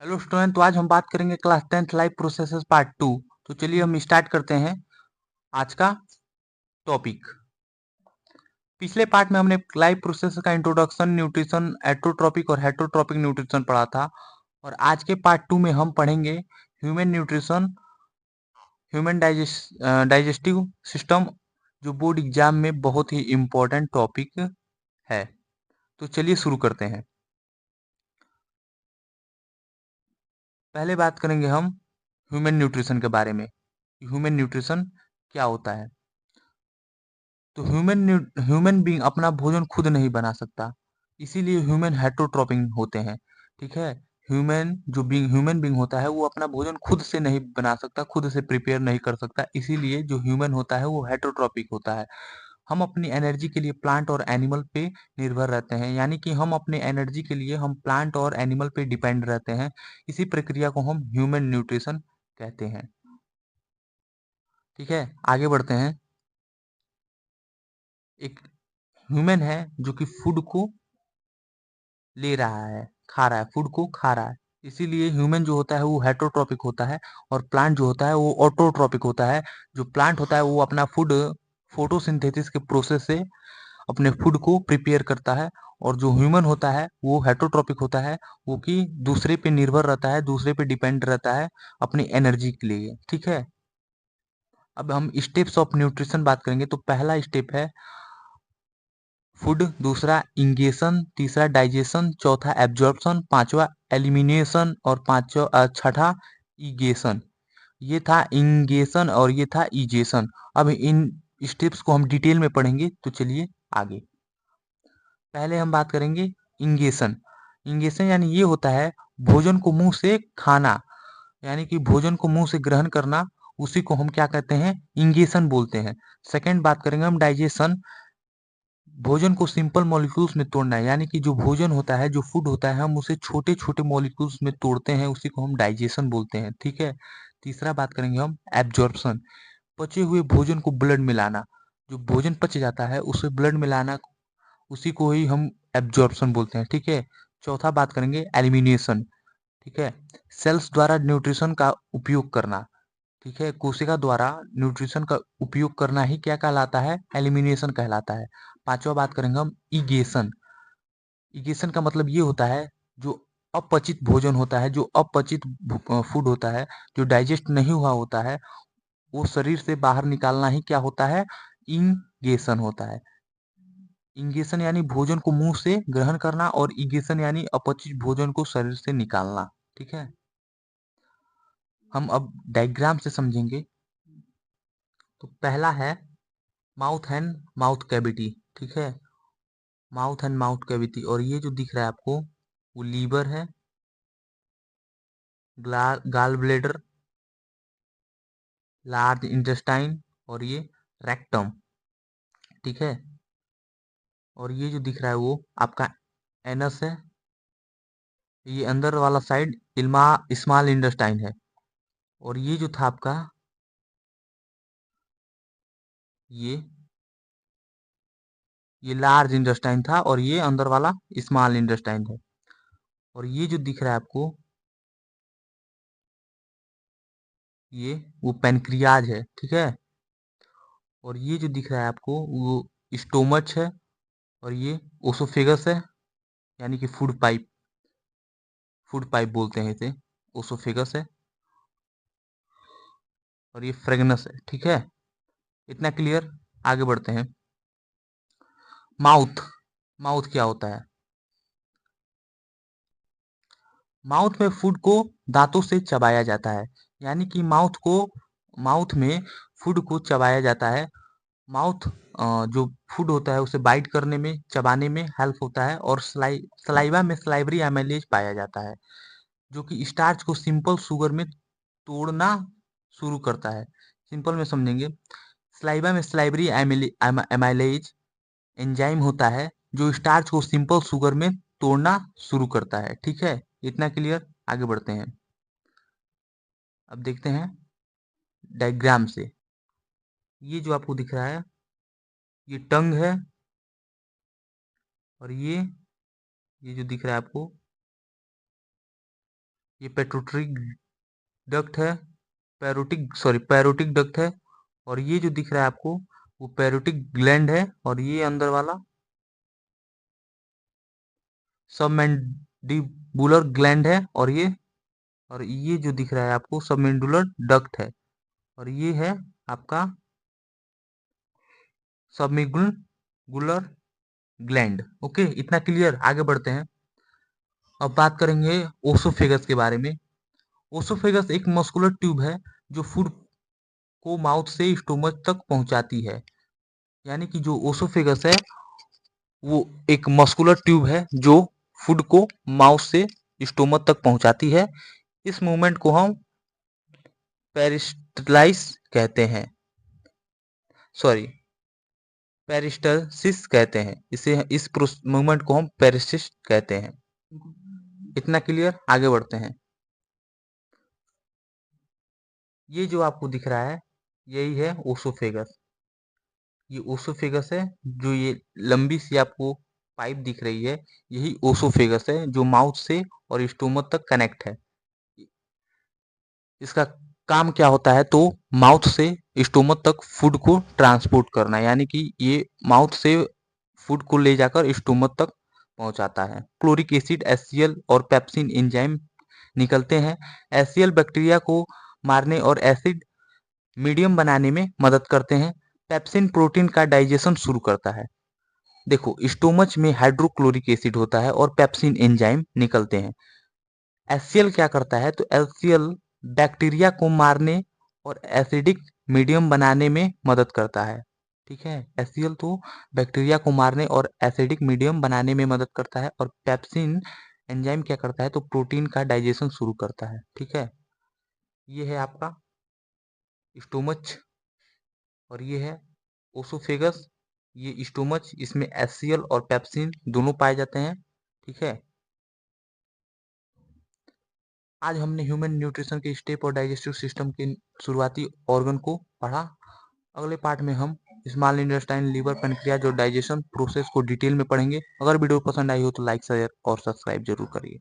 Hello student, तो आज हम बात करेंगे class 10th live processes part 2। तो चलिए हम स्टार्ट करते हैं आज का टॉपिक। पिछले पार्ट में हमने लाइव प्रोसेस का इंट्रोडक्शन, न्यूट्रिशन, एटोट्रॉपिक और हेटरोट्रॉपिक न्यूट्रिशन पढ़ा था। और आज के पार्ट 2 में हम पढ़ेंगे human nutrition, human digestive system, जो बोर्ड एग्जाम में बहुत ही इम्पोर्टेंट टॉपिक है। तो चलिए शुरू करते हैं। पहले बात करेंगे हम ह्यूमन न्यूट्रिशन के बारे में। ह्यूमन न्यूट्रिशन क्या होता है? तो ह्यूमन बीइंग अपना भोजन खुद नहीं बना सकता, इसीलिए ह्यूमन हेटरोट्रॉपिक होते हैं। ठीक है। ह्यूमन बीइंग होता है वो अपना भोजन खुद से नहीं बना सकता, खुद से प्रिपेयर नहीं कर सकता, इसीलिए जो ह्यूमन होता है वो हेटरोट्रॉपिक होता है। हम अपनी एनर्जी के लिए प्लांट और एनिमल पे निर्भर रहते हैं, यानी कि हम अपने एनर्जी के लिए हम प्लांट और एनिमल पे डिपेंड रहते हैं। इसी प्रक्रिया को हम ह्यूमन न्यूट्रिशन कहते हैं। ठीक है, आगे बढ़ते हैं। एक ह्यूमन है जो कि फूड को ले रहा है, खा रहा है, फूड को खा रहा है। इसीलिए ह्यूमन जो होता है वो हेटरोट्रॉपिक होता है और प्लांट जो होता है वो ऑटोट्रॉपिक होता है। जो प्लांट होता है वो अपना फूड फोटोसिंथेसिस के प्रोसेस से अपने फूड को प्रिपेयर करता है। और जो ह्यूमन होता है वो हेटरोट्रॉपिक होता है, वो कि दूसरे पे निर्भर रहता है, दूसरे पे डिपेंड रहता है अपनी एनर्जी के लिए। ठीक है। अब हम स्टेप्स ऑफ न्यूट्रिशन बात करेंगे। तो पहला स्टेप है फूड, दूसरा इंगेशन, तीसरा डाइजेशन, चौथा एब्जॉर्प्शन, पांचवा एलिमिनेशन और छठा इगेशन। ये था इंगेशन और ये था इजेशन। अब इन स्टेप्स को हम डिटेल में पढ़ेंगे। तो चलिए आगे। पहले हम बात करेंगे इंगेशन। इंगेशन यानी ये होता है भोजन को मुंह से खाना, यानी कि भोजन को मुंह से ग्रहण करना। उसी को हम क्या कहते हैं? इंगेशन बोलते हैं। सेकंड बात करेंगे हम डाइजेशन। भोजन को सिंपल मॉलिक्यूल्स में तोड़ना है, यानी कि जो भोजन होता है, जो फूड होता है, हम उसे छोटे छोटे मॉलिक्यूल्स में तोड़ते हैं, उसी को हम डाइजेशन बोलते हैं। ठीक है। तीसरा बात करेंगे हम एब्जॉर्प्शन। पचे हुए भोजन को ब्लड मिलाना। जो भोजन पच जाता है उसे ब्लड मिलाना, उसी को ही हम एब्जॉर्प्शन बोलते हैं। ठीक है। चौथा बात करेंगे एलिमिनेशन। ठीक है। सेल्स द्वारा न्यूट्रिशन का उपयोग करना। ठीक है। कोशिका द्वारा न्यूट्रिशन का उपयोग करना ही क्या कहलाता है? एलिमिनेशन कहलाता है। पांचवा बात करेंगे हम इगेशन। इगेशन का मतलब ये होता है जो अपचित भोजन होता है, जो अपचित फूड होता है, जो डाइजेस्ट नहीं हुआ होता है, वो शरीर से बाहर निकालना ही क्या होता है? इंगेशन होता है। इंगेशन यानी भोजन को मुंह से ग्रहण करना और इगेशन यानी अपचित भोजन को शरीर से निकालना। ठीक है। हम अब डायग्राम से समझेंगे। तो पहला है माउथ एंड माउथ कैविटी। ठीक है। माउथ एंड माउथ कैविटी, और ये जो दिख रहा है आपको वो लीवर है, गाल ब्लेडर, लार्ज इंटेस्टाइन और ये रेक्टम। ठीक है। और ये जो दिख रहा है वो आपका एनस है। ये अंदर वाला साइड इल्मा स्मॉल इंटेस्टाइन है। और ये जो था आपका, ये ये लार्ज इंटेस्टाइन था और ये अंदर वाला स्मॉल इंटेस्टाइन है। और ये जो दिख रहा है आपको, ये वो पेनक्रियाज है। ठीक है। और ये जो दिख रहा है आपको वो स्टोमच है। और ये ओसोफेगस है, यानी कि फूड पाइप, फूड पाइप बोलते हैं इसे। ओसोफेगस है। और ये फ्रेगनस है। ठीक है। इतना क्लियर। आगे बढ़ते हैं। माउथ। माउथ क्या होता है? माउथ में फूड को दांतों से चबाया जाता है, यानी कि माउथ में फूड को चबाया जाता है। माउथ जो फूड होता है उसे बाइट करने में, चबाने में हेल्प होता है। और सलाइवा में सलाइवरी एमाइलेज पाया जाता है, जो कि स्टार्च को सिंपल शुगर में तोड़ना शुरू करता है। सिंपल में समझेंगे। सलाइवा में सलाइवरी एमाइलेज एंजाइम होता है जो स्टार्च को सिंपल शुगर में तोड़ना शुरू करता है। ठीक है। इतना क्लियर। आगे बढ़ते हैं। अब देखते हैं डायग्राम से। ये जो आपको दिख रहा है ये टंग है। और ये जो दिख रहा है आपको ये पेट्रोटरी डक्ट है, पैरोटिक डक्ट है, और ये जो दिख रहा है आपको वो पैरोटिक ग्लैंड है, और ये अंदर वाला सबमैंडिबुलर ग्लैंड है, और ये जो दिख रहा है आपको सबमैंडिबुलर डक्ट है, और ये है आपका सबमिंगुलर ग्लैंड। ओके, इतना क्लियर। आगे बढ़ते हैं। अब बात करेंगे ओसोफेगस के बारे में। ओसोफेगस एक मस्कुलर ट्यूब है जो फूड को माउथ से स्टोमच तक पहुंचाती है। यानी कि जो ओसोफेगस है वो एक मस्कुलर ट्यूब है जो फूड को माउथ से स्टोमच तक पहुंचाती है। इस मूवमेंट को हम पेरिस्टलाइस कहते हैं, सॉरी पेरिस्टलसिस कहते हैं। इस मूवमेंट को हम पेरिस्टिस कहते हैं। इतना क्लियर। आगे बढ़ते हैं। ये जो आपको दिख रहा है यही है ओसोफेगस। ये ओसोफेगस है, जो ये लंबी सी आपको पाइप दिख रही है यही ओसोफेगस है जो माउथ से और स्टोमच तक कनेक्ट है। इसका काम क्या होता है, तो माउथ से स्टोमच तक फूड को ट्रांसपोर्ट करना, यानी कि ये माउथ से फूड को ले जाकर स्टोमच तक पहुंचाता है। क्लोरिक एसिड, एचसीएल और पेप्सिन एंजाइम निकलते हैं। एचसीएल बैक्टीरिया को मारने और एसिड मीडियम बनाने में मदद करते हैं। पेप्सिन प्रोटीन का डाइजेशन शुरू करता है। देखो, स्टोमच में हाइड्रोक्लोरिक एसिड होता है और पेप्सिन एंजाइम निकलते हैं। एचसीएल क्या करता है, तो एचसीएल बैक्टीरिया को मारने और एसिडिक मीडियम बनाने में मदद करता है। ठीक है, एचसीएल तो बैक्टीरिया को मारने और एसिडिक मीडियम बनाने में मदद करता है, और पेप्सिन एंजाइम क्या करता है, तो प्रोटीन का डाइजेशन शुरू करता है। ठीक है, ये है आपका स्टोमच, और ये है ओसोफेगस। ये स्टोमच, इसमें एचसीएल और पेप्सिन दोनों पाए जाते हैं। ठीक है, आज हमने ह्यूमन न्यूट्रिशन के स्टेप और डाइजेस्टिव सिस्टम के शुरुआती ऑर्गन को पढ़ा। अगले पार्ट में हम स्मॉल इंटेस्टाइन, लीवर, पैनक्रियाज और डाइजेशन प्रोसेस को डिटेल में पढ़ेंगे। अगर वीडियो पसंद आई हो तो लाइक, शेयर और सब्सक्राइब जरूर करिए।